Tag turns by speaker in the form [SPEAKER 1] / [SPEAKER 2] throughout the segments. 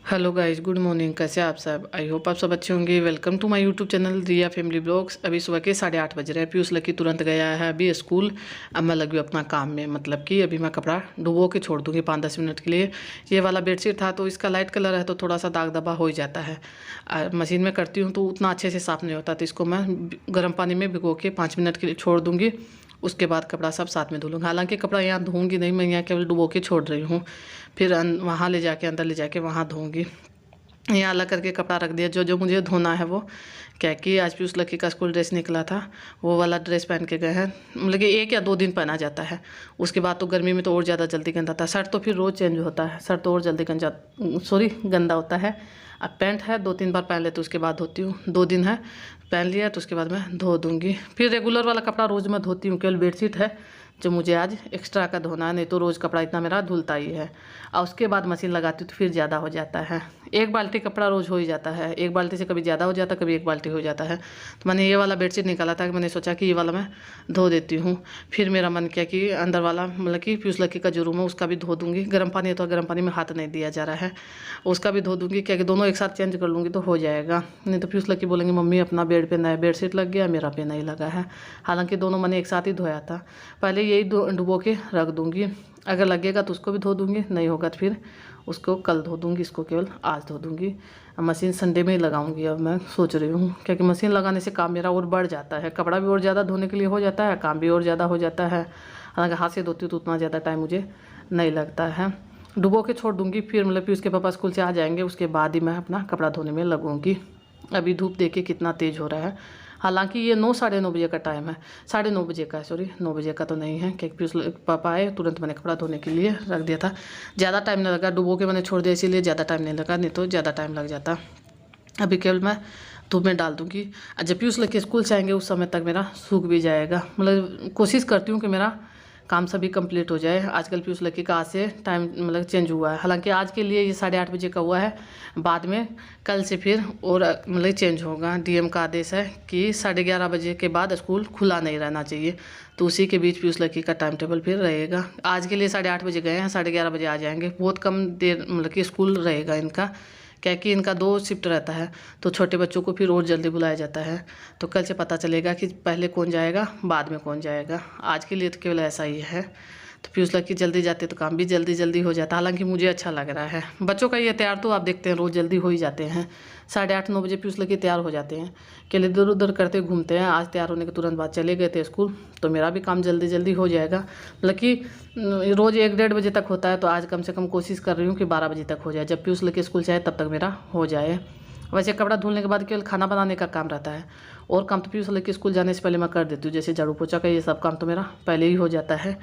[SPEAKER 1] Hello guys, good morning. कैसे आप सब? आई होप आप सब अच्छे होंगे। Welcome to my YouTube channel Riya family blogs. अभी सुबह के 8:30 बज रहे हैं। पीयूष लकी तुरंत गया है अभी स्कूल। अब मैं लगी हूँ अपना काम में, मतलब कि अभी मैं कपड़ा डुबो के छोड़ दूँगी 5-10 मिनट के लिए। ये वाला बेडशीट था तो इसका लाइट कलर है तो थोड़ा सा दाग धब्बा हो ही जाता है। मशीन में करती हूँ तो उतना अच्छे से साफ़ नहीं होता, तो इसको मैं गर्म पानी में भिगो के 5 मिनट के लिए छोड़ दूँगी। उसके बाद कपड़ा सब साथ में धो लूँगी। हालांकि कपड़ा यहाँ धोऊंगी नहीं, मैं यहाँ केवल डुबो के छोड़ रही हूँ। फिर वहाँ ले जाके अंदर ले जाके वहाँ धोऊंगी। यहाँ अलग करके कपड़ा रख दिया। जो जो मुझे धोना है वो, क्या कि आज पीयूष लकी का स्कूल ड्रेस निकला था, वो वाला ड्रेस पहन के गए हैं। मतलब कि 1 या 2 दिन पहना जाता है। उसके बाद तो गर्मी में तो और ज़्यादा जल्दी गंदा था। शर्ट तो फिर रोज़ चेंज होता है, शर्ट तो और जल्दी गंदा होता है। अब पैंट है 2-3 बार पहन लेते उसके बाद धोती हूँ। 2 दिन है पहन लिया तो उसके बाद मैं धो दूँगी। फिर रेगुलर वाला कपड़ा रोज़ मैं धोती हूँ। केवल बेडशीट है जो मुझे आज एक्स्ट्रा का धोना है, नहीं तो रोज़ कपड़ा इतना मेरा धुलता ही है। और उसके बाद मशीन लगाती हूँ तो फिर ज़्यादा हो जाता है। 1 बाल्टी कपड़ा रोज़ हो ही जाता है। 1 बाल्टी से कभी ज़्यादा हो जाता है, कभी 1 बाल्टी हो जाता है। तो मैंने ये वाला बेडशीट निकाला था कि मैंने सोचा कि ये वाला मैं धो देती हूँ। फिर मेरा मन किया कि अंदर वाला मतलब कि पीयूष लकी का जो रूम है उसका भी धो दूँगी। गर्म पानी है तो गर्म पानी में हाथ नहीं दिया जा रहा है, उसका भी धो दूँगी। क्या कि दोनों एक साथ चेंज कर लूँगी तो हो जाएगा। नहीं तो पीयूष लकी बोलेंगे मम्मी अपना बेड पे नया बेडशीट लग गया, मेरा पे नहीं लगा है। हालांकि दोनों मैंने एक साथ ही धोया था। पहले यही डुबो के रख दूँगी। अगर लगेगा तो उसको भी धो दूँगी, नहीं होगा तो फिर उसको कल धो दूँगी। इसको केवल आज धो दूँगी। मशीन संडे में ही लगाऊंगी अब मैं सोच रही हूँ, क्योंकि मशीन लगाने से काम मेरा और बढ़ जाता है। कपड़ा भी और ज़्यादा धोने के लिए हो जाता है, काम भी और ज़्यादा हो जाता है। हालांकि हाथ से धोती हूँ तो उतना ज़्यादा टाइम मुझे नहीं लगता है। डुबो के छोड़ दूँगी, फिर मतलब कि उसके पापा स्कूल से आ जाएंगे उसके बाद ही मैं अपना कपड़ा धोने में लगूँगी। अभी धूप देखिए कितना तेज़ हो रहा है। हालांकि ये 9-9:30 बजे का टाइम है, 9:30 बजे का है, सॉरी 9 बजे का तो नहीं है, क्योंकि पीयूष पापा आए तुरंत मैंने कपड़ा धोने के लिए रख दिया था। ज़्यादा टाइम नहीं लगा, डुबो के मैंने छोड़ दिया इसीलिए ज़्यादा टाइम नहीं लगा, नहीं तो ज़्यादा टाइम लग जाता। अभी केवल मैं धूप में डाल दूँगी और जब पीयूष लेके स्कूल से आएंगे उस समय तक मेरा सूख भी जाएगा। मतलब कोशिश करती हूँ कि मेरा काम सभी कंप्लीट हो जाए। आजकल पीयूष लकी का आज से टाइम मतलब चेंज हुआ है। हालांकि आज के लिए ये 8:30 बजे का हुआ है, बाद में कल से फिर और मतलब चेंज होगा। डीएम का आदेश है कि 11:30 बजे के बाद स्कूल खुला नहीं रहना चाहिए, तो उसी के बीच पीयूष लकी का टाइम टेबल फिर रहेगा। आज के लिए 8:30 बजे गए हैं, 11:30 बजे आ जाएंगे। बहुत कम देर मतलब कि स्कूल रहेगा इनका, क्या कि इनका 2 शिफ्ट रहता है, तो छोटे बच्चों को फिर और जल्दी बुलाया जाता है। तो कल से पता चलेगा कि पहले कौन जाएगा बाद में कौन जाएगा। आज के लिए तो केवल ऐसा ही है। तो पीयूष लकी जल्दी जाते तो काम भी जल्दी जल्दी हो जाता। हालांकि मुझे अच्छा लग रहा है। बच्चों का ये तैयार तो आप देखते हैं रोज़ जल्दी हो ही जाते हैं। 8:30-9 बजे पीयूष लकी तैयार हो जाते हैं, के लिए इधर उधर करते घूमते हैं। आज तैयार होने के तुरंत बाद चले गए थे स्कूल, तो मेरा भी काम जल्दी जल्दी हो जाएगा। मतलब कि रोज़ 1-1:30 बजे तक होता है, तो आज कम से कम कोशिश कर रही हूँ कि 12 बजे तक हो जाए। जब पीयूष लकी स्कूल से आए तब तक मेरा हो जाए। वैसे कपड़ा धुलने के बाद केवल खाना बनाने का काम रहता है, और काम तो पीयूष लेके स्कूल जाने से पहले मैं कर देती हूँ। जैसे झाड़ू पोछा का ये सब काम तो मेरा पहले ही हो जाता है।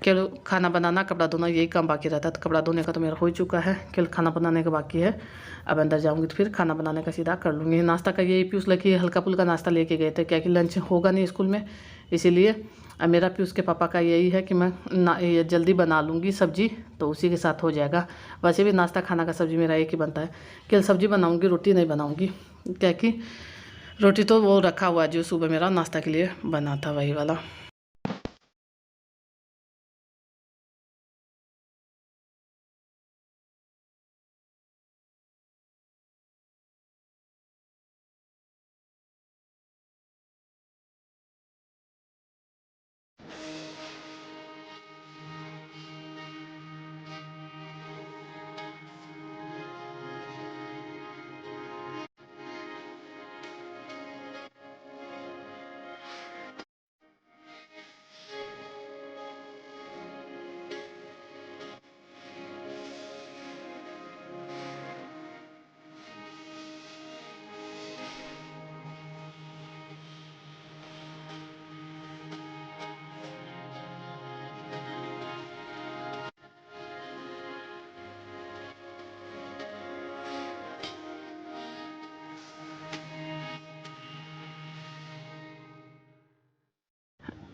[SPEAKER 1] केवल खाना बनाना कपड़ा धोना यही काम बाकी रहता है। तो कपड़ा धोने का तो मेरा हो चुका है, केवल खाना बनाने का बाकी है। अब अंदर जाऊँगी तो फिर खाना बनाने का सीधा कर लूँगी। नाश्ता का यही पीयूष लेके हल्का फुल्का नाश्ता लेके गए थे, क्या कि लंच होगा नहीं स्कूल में, इसीलिए। अब मेरा पीयूष के पापा का यही है कि मैं ये जल्दी बना लूँगी सब्जी, तो उसी के साथ हो जाएगा। वैसे भी नाश्ता खाना का सब्जी मेरा एक ही बनता है, केवल सब्जी बनाऊँगी, रोटी नहीं बनाऊँगी। क्या कि रोटी तो वो रखा हुआ है जो सुबह मेरा नाश्ता के लिए बना था, वही वाला।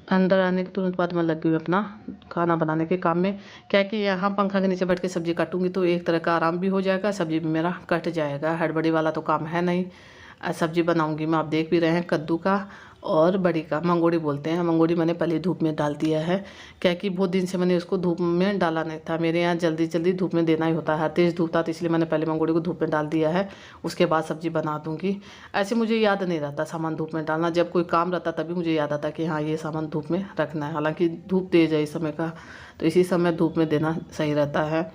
[SPEAKER 1] अंदर आने के तुरंत बाद मैं लगी हुई अपना खाना बनाने के काम में। क्या कि यहाँ पंखा के नीचे बैठ के सब्ज़ी काटूंगी तो एक तरह का आराम भी हो जाएगा, सब्ज़ी भी मेरा कट जाएगा। हड़बड़ी वाला तो काम है नहीं। सब्ज़ी बनाऊंगी मैं, आप देख भी रहे हैं, कद्दू का और बड़ी का मंगोड़ी बोलते हैं। मंगोड़ी मैंने पहले धूप में डाल दिया है, क्या कि बहुत दिन से मैंने उसको धूप में डाला नहीं था। मेरे यहाँ जल्दी जल्दी धूप में देना ही होता है, तेज़ धूप था, तो इसलिए मैंने पहले मंगोड़ी को धूप में डाल दिया है। उसके बाद सब्ज़ी बना दूँगी। ऐसे मुझे याद नहीं रहता सामान धूप में डालना, जब कोई काम रहता तभी मुझे याद आता कि हाँ ये सामान धूप में रखना है। हालाँकि धूप तेज़ है इस समय का, तो इसी समय धूप में देना सही रहता है।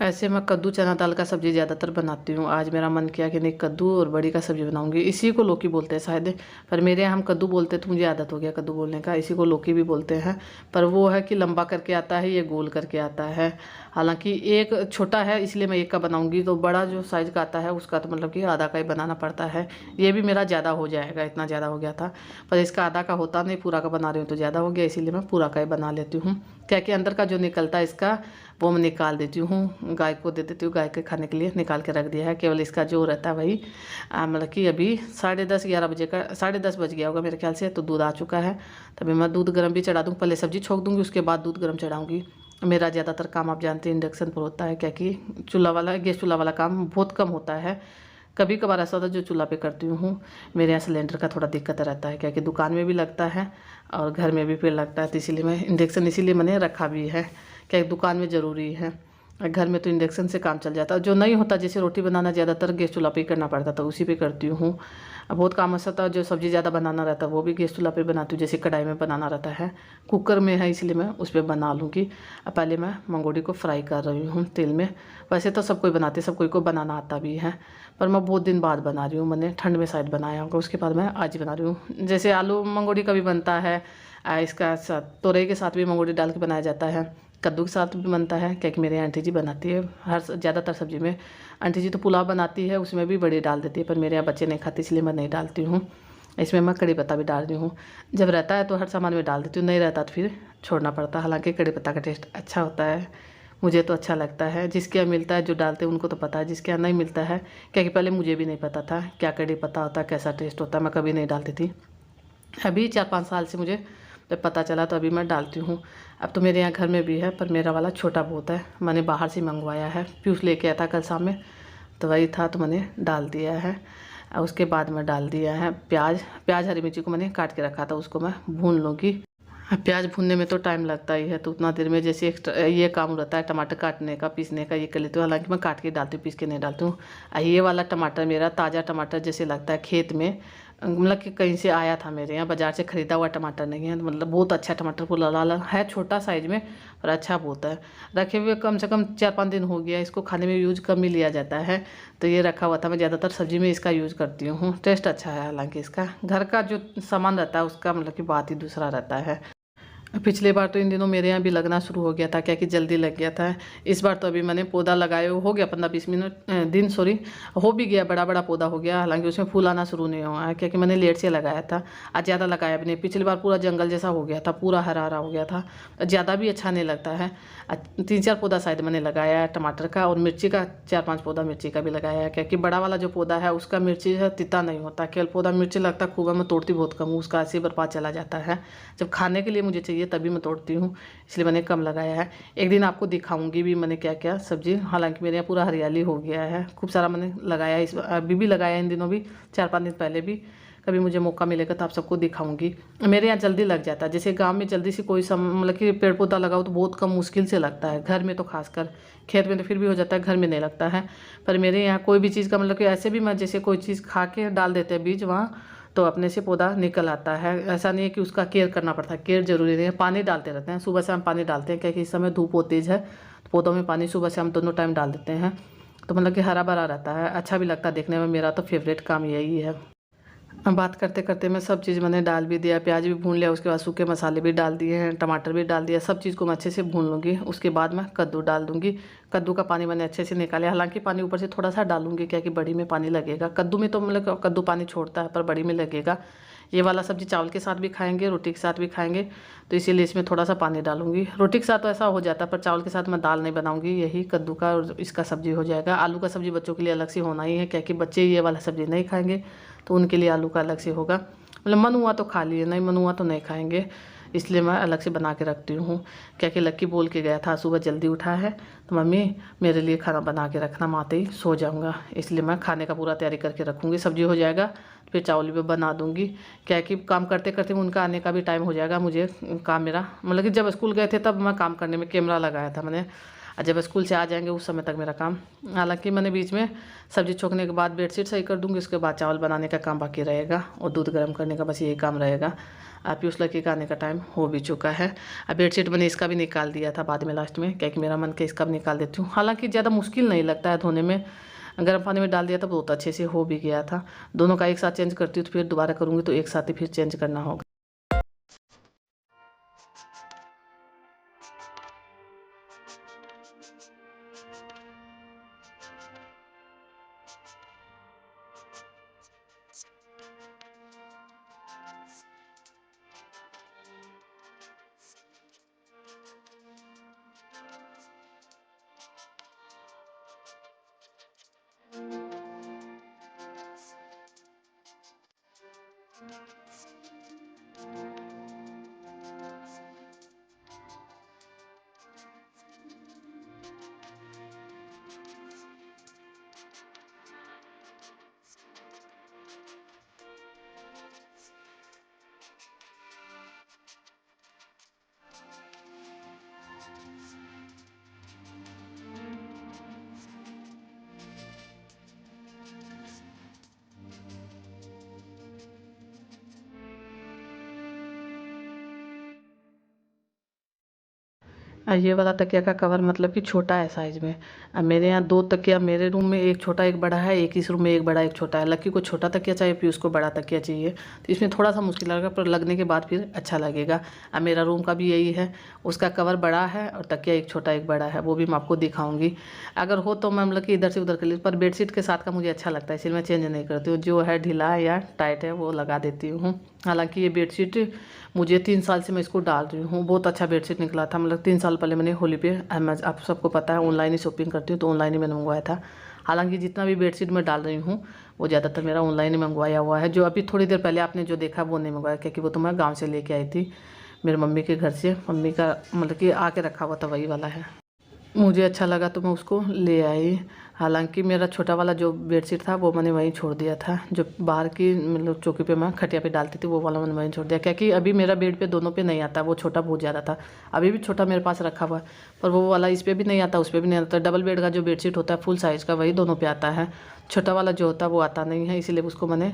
[SPEAKER 1] ऐसे मैं कद्दू चना दाल का सब्ज़ी ज़्यादातर बनाती हूँ। आज मेरा मन किया कि नहीं कद्दू और बड़ी का सब्ज़ी बनाऊंगी। इसी को लौकी बोलते हैं शायद, पर मेरे यहाँ हम कद्दू बोलते हैं, तो मुझे आदत हो गया कद्दू बोलने का। इसी को लौकी भी बोलते हैं, पर वो है कि लंबा करके आता है, ये गोल करके आता है। हालांकि एक छोटा है इसलिए मैं एक का बनाऊंगी, तो बड़ा जो साइज़ का आता है उसका तो मतलब कि आधा का ही बनाना पड़ता है। ये भी मेरा ज़्यादा हो जाएगा, इतना ज़्यादा हो गया था, पर इसका आधा का होता नहीं, पूरा का बना रही हूँ तो ज़्यादा हो गया, इसीलिए मैं पूरा का ही बना लेती हूँ। क्या कि अंदर का जो निकलता है इसका, वो मैं निकाल देती हूँ, गाय को दे देती हूँ, गाय के खाने के लिए निकाल के रख दिया है। केवल इसका जो रहता है वही, मतलब कि अभी 10:30-11 बजे का, 10:30 बज गया होगा मेरे ख्याल से, तो दूध आ चुका है। तभी मैं दूध गर्म भी चढ़ा दूँ, पहले सब्ज़ी छोंक दूँगी, उसके बाद दूध गर्म चढ़ाऊँगी। मेरा ज़्यादातर काम आप जानते हैं इंडक्शन पर होता है, क्या कि चूल्हा वाला, गैस चूल्हा वाला काम बहुत कम होता है। कभी कभार ऐसा होता है जो चूल्हा पे करती हूँ। मेरे यहाँ सिलेंडर का थोड़ा दिक्कत रहता है, क्या कि दुकान में भी लगता है और घर में भी फिर लगता है, तो इसीलिए मैं इंडक्शन इसीलिए मैंने रखा भी है, क्या दुकान में ज़रूरी है। घर में तो इंडक्शन से काम चल जाता है। जो नहीं होता, जैसे रोटी बनाना ज़्यादातर गैस चूल्हा पे ही करना पड़ता था, उसी पे करती हूँ। अब बहुत काम ऐसा था, जो सब्ज़ी ज़्यादा बनाना रहता है वो भी गैस चूल्हा पे बनाती हूँ। जैसे कढ़ाई में बनाना रहता है, कुकर में है इसलिए मैं उस पर बना लूँगी। अब पहले मैं मंगोड़ी को फ्राई कर रही हूँ तेल में। वैसे तो सब कोई बनाते, सब कोई को बनाना आता भी है, पर मैं बहुत दिन बाद बना रही हूँ। मैंने ठंड में शायद बनाया होगा, उसके बाद मैं आज बना रही हूँ। जैसे आलू मंगोड़ी का भी बनता है, इसका साथ तोरई के साथ भी मंगोड़ी डाल के बनाया जाता है, कद्दू के साथ भी बनता है, क्या कि मेरे आंटी जी बनाती है हर ज़्यादातर सब्ज़ी में। आंटी जी तो पुलाव बनाती है, उसमें भी बड़ी डाल देती है, पर मेरे यहाँ बच्चे नहीं खाते इसलिए मैं नहीं डालती हूँ। इसमें मैं कड़ी पत्ता भी डाल रही हूँ। जब रहता है तो हर सामान में डाल देती हूँ, नहीं रहता तो फिर छोड़ना पड़ता है। हालांकि कड़ी पत्ता का टेस्ट अच्छा होता है, मुझे तो अच्छा लगता है। जिसके यहाँ मिलता है, जो डालते हैं उनको तो पता है, जिसके यहाँ नहीं मिलता है, क्या कि पहले मुझे भी नहीं पता था क्या कड़ी पत्ता होता है, कैसा टेस्ट होता है, मैं कभी नहीं डालती थी। अभी 4-5 साल से मुझे जब पता चला तो अभी मैं डालती हूँ। अब तो मेरे यहाँ घर में भी है, पर मेरा वाला छोटा बहुत है, मैंने बाहर से मंगवाया है। पीयूष लेके आया था कल शाम में, तो वही था, तो मैंने डाल दिया है। और उसके बाद मैं डाल दिया है प्याज हरी मिर्ची को मैंने काट के रखा था, उसको मैं भून लूँगी। प्याज भूनने में तो टाइम लगता ही है, तो उतना देर में जैसे ये काम रहता है टमाटर काटने का, पीसने का, ये कर लेती हूँ। हालांकि मैं काट के डालती हूँ, पीस के नहीं डालती हूँ। ये वाला टमाटर मेरा ताज़ा टमाटर जैसे लगता है खेत में, मतलब कि कहीं से आया था, मेरे यहाँ बाज़ार से ख़रीदा हुआ टमाटर नहीं है। मतलब बहुत अच्छा टमाटर, पूरा लाल है, छोटा साइज़ में, पर अच्छा बहुत है। रखे हुए कम से कम 4-5 दिन हो गया, इसको खाने में यूज़ कम ही लिया जाता है, तो ये रखा हुआ था। मैं ज़्यादातर सब्ज़ी में इसका यूज़ करती हूँ, टेस्ट अच्छा है। हालांकि इसका घर का जो सामान रहता है उसका मतलब कि बात ही दूसरा रहता है। पिछले बार तो इन दिनों मेरे यहाँ भी लगना शुरू हो गया था, क्या कि जल्दी लग गया था। इस बार तो अभी मैंने पौधा लगाए हो गया 15-20 दिन हो भी गया, बड़ा बड़ा पौधा हो गया। हालांकि उसमें फूल आना शुरू नहीं हुआ है, क्योंकि मैंने लेट से लगाया था। आज ज़्यादा लगाया भी नहीं, पिछली बार पूरा जंगल जैसा हो गया था, पूरा हरा हरा हो गया था, ज़्यादा भी अच्छा नहीं लगता है। 3-4 पौधा शायद मैंने लगाया है टमाटर का, और मिर्ची का 4-5 पौधा मिर्ची का भी लगाया है, क्योंकि बड़ा वाला जो पौधा है उसका मिर्ची है तीता नहीं होता। केवल पौधा मिर्ची लगता खूब है, मैं तोड़ती बहुत कम हूँ, उसका ऐसे बर्बाद चला जाता है। जब खाने के लिए मुझे चाहिए तभी मैं तोड़ती हूँ, इसलिए मैंने कम लगाया है। एक दिन आपको दिखाऊंगी भी मैंने क्या क्या सब्जी। हालांकि मेरे यहाँ पूरा हरियाली हो गया है, खूब सारा मैंने लगाया है, इस अभी भी लगाया इन दिनों भी, 4-5 दिन पहले भी। कभी मुझे मौका मिलेगा तो आप सबको दिखाऊंगी। मेरे यहाँ जल्दी लग जाता है, जैसे गांव में जल्दी से कोई मतलब कि पेड़ पौधा लगाओ तो बहुत कम मुश्किल से लगता है, घर में तो खासकर, खेत में तो फिर भी हो जाता है, घर में नहीं लगता है। पर मेरे यहाँ कोई भी चीज़ का मतलब कि ऐसे भी मैं जैसे कोई चीज़ खा के डाल देते हैं बीज वहाँ, तो अपने से पौधा निकल आता है। ऐसा नहीं है कि उसका केयर करना पड़ता है, केयर जरूरी नहीं है। पानी डालते रहते हैं, सुबह से हम पानी डालते हैं, क्योंकि इस समय धूप बहुत तेज़ है, तो पौधों में पानी सुबह से हम दोनों टाइम डाल देते हैं, तो मतलब कि हरा भरा रहता है, अच्छा भी लगता है देखने में। मेरा तो फेवरेट काम यही है। बात करते करते मैं सब चीज़ मैंने डाल भी दिया, प्याज भी भून लिया, उसके बाद सूखे मसाले भी डाल दिए हैं, टमाटर भी डाल दिया। सब चीज़ को मैं अच्छे से भून लूँगी, उसके बाद मैं कद्दू डाल दूँगी। कद्दू का पानी मैंने अच्छे से निकाला, हालांकि पानी ऊपर से थोड़ा सा डालूंगी, क्या कि बड़ी में पानी लगेगा। कद्दू में तो मतलब कद्दू पानी छोड़ता है, पर बड़ी में लगेगा। ये वाला सब्ज़ी चावल के साथ भी खाएंगे, रोटी के साथ भी खाएंगे, तो इसीलिए इसमें थोड़ा सा पानी डालूंगी। रोटी के साथ तो ऐसा हो जाता है, पर चावल के साथ मैं दाल नहीं बनाऊंगी, यही कद्दू का और इसका सब्ज़ी हो जाएगा। आलू का सब्ज़ी बच्चों के लिए अलग से होना ही है, क्या कि बच्चे ये वाला सब्ज़ी नहीं खाएंगे, तो उनके लिए आलू का अलग से होगा। मतलब मन हुआ तो खा लिए, नहीं मन हुआ तो नहीं खाएंगे। इसलिए मैं अलग से बना के रखती हूँ। क्या कि लक्की बोल के गया था सुबह जल्दी उठा है तो मम्मी मेरे लिए खाना बना के रखना, मैं आते ही सो जाऊँगा। इसलिए मैं खाने का पूरा तैयारी करके रखूँगी। सब्जी हो जाएगा फिर चावल भी बना दूँगी। क्या कि काम करते करते उनका आने का भी टाइम हो जाएगा। मुझे काम मेरा मतलब कि जब स्कूल गए थे तब मैं काम करने में कैमरा लगाया था मैंने, और जब स्कूल से आ जाएंगे उस समय तक मेरा काम। हालांकि मैंने बीच में सब्जी छोकने के बाद बेडशीट सही कर दूँगी, उसके बाद चावल बनाने का काम बाकी रहेगा और दूध गर्म करने का बस यही काम रहेगा। पीयूष लड़की का आने का टाइम हो भी चुका है। अब बेडशीट मैंने इसका भी निकाल दिया था बाद में लास्ट में, क्या कि मेरा मन के इसका भी निकाल देती हूँ। हालांकि ज़्यादा मुश्किल नहीं लगता है धोने में, गर्म पानी में डाल दिया था बहुत अच्छे से हो भी गया था। दोनों का एक साथ चेंज करती हूँ तो फिर दोबारा करूँगी तो एक साथ ही फिर चेंज करना होगा। ये वाला तकिया का कवर मतलब कि छोटा है साइज़ में। अब मेरे यहाँ 2 तकिया, मेरे रूम में एक छोटा एक बड़ा है, एक इस रूम में एक बड़ा एक छोटा है। लक्की को छोटा तकिया चाहिए फिर उसको बड़ा तकिया चाहिए, तो इसमें थोड़ा सा मुश्किल लगेगा पर लगने के बाद फिर अच्छा लगेगा। अब मेरा रूम का भी यही है, उसका कवर बड़ा है और तकिया एक छोटा एक बड़ा है, वो भी मैं आपको दिखाऊँगी। अगर हो तो मैं मतलब कि इधर से उधर कर ली, पर बेडशीट के साथ का मुझे अच्छा लगता है इसलिए मैं चेंज नहीं करती हूँ। जो है ढीला या टाइट है वो लगा देती हूँ। हालांकि ये बेडशीट मुझे 3 साल से मैं इसको डाल रही हूँ, बहुत अच्छा बेडशीट निकला था। मतलब 3 साल पहले मैंने होली पे, आप सबको पता है ऑनलाइन ही शॉपिंग करती हूँ तो ऑनलाइन ही मैंने मंगवाया था। हालांकि जितना भी बेडशीट मैं डाल रही हूँ वो ज़्यादातर मेरा ऑनलाइन ही मंगवाया हुआ है। जो अभी थोड़ी देर पहले आपने जो देखा वो नहीं मंगवाया, क्योंकि वो तो मैं गाँव से लेके आई थी मेरे मम्मी के घर से। मम्मी का मतलब कि आके रखा हुआ था वही वाला है, मुझे अच्छा लगा तो मैं उसको ले आई। हालांकि मेरा छोटा वाला जो बेडशीट था वो मैंने वहीं छोड़ दिया था, जो बाहर की मतलब चौकी पे मैं खटिया पे डालती थी वो वाला मैंने वहीं छोड़ दिया, क्योंकि अभी मेरा बेड पे दोनों पे नहीं आता। वो छोटा बहुत ज़्यादा था, अभी भी छोटा मेरे पास रखा हुआ है, पर वो वाला इस पर भी नहीं आता उस पर भी नहीं आता। डबल बेड का जो बेडशीट होता है फुल साइज़ का वही दोनों पे आता है, छोटा वाला जो होता है वो आता नहीं है, इसीलिए उसको मैंने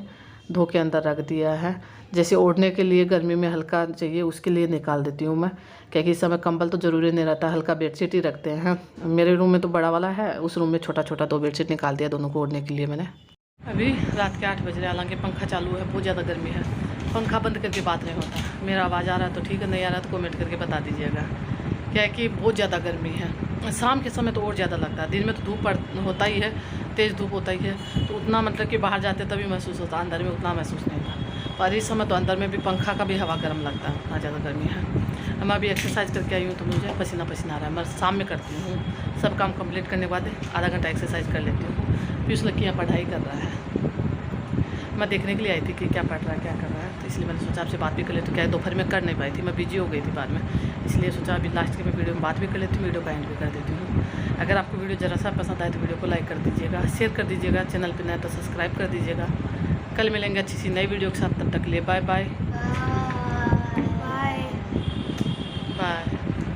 [SPEAKER 1] धो के अंदर रख दिया है। जैसे ओढ़ने के लिए गर्मी में हल्का चाहिए उसके लिए निकाल देती हूँ मैं, क्योंकि इस समय कंबल तो ज़रूरी नहीं रहता, हल्का बेडशीट ही रखते हैं। मेरे रूम में तो बड़ा वाला है, उस रूम में छोटा छोटा 2 बेडशीट निकाल दिया दोनों को ओढ़ने के लिए मैंने। अभी रात के 8 बज रहे, हालांकि पंखा चालू है, बहुत ज़्यादा गर्मी है। पंखा बंद करके बात नहीं होता। मेरा आवाज़ आ रहा है तो ठीक है, नहीं आ रहा तो कमेंट करके बता दीजिएगा। क्या है कि बहुत ज़्यादा गर्मी है, शाम के समय तो और ज़्यादा लगता है। दिन में तो धूप होता ही है, तेज़ धूप होता ही है तो उतना मतलब कि बाहर जाते तभी महसूस होता, अंदर में उतना महसूस नहीं होता। पर इस समय तो अंदर में भी पंखा का भी हवा गर्म लगता है, उतना ज़्यादा गर्मी है। मैं अभी एक्सरसाइज करके आई हूँ तो मुझे पसीना पसीना आ रहा है। मैं शाम में करती हूँ, सब काम कंप्लीट करने के बाद आधा घंटा एक्सरसाइज कर लेती हूँ। पीयूष लड़की यहाँ पढ़ाई कर रहा है, मैं देखने के लिए आई थी कि क्या पढ़ रहा है क्या कर रहा है, तो इसलिए मैंने सोचा आपसे बात भी कर लेती हूँ। क्या दोपहर में कर नहीं पाई थी, मैं बिजी हो गई थी बाद में, इसलिए सोचा अभी लास्ट के मैं वीडियो में बात भी कर लेती हूँ, वीडियो का एंड भी कर देती हूँ। अगर आपको वीडियो ज़रा सा पसंद आए तो वीडियो को लाइक कर दीजिएगा, शेयर कर दीजिएगा, चैनल पर नया तो सब्सक्राइब कर दीजिएगा। कल मिलेंगे अच्छी सी नई वीडियो के साथ, तब तक के लिए बाय बाय।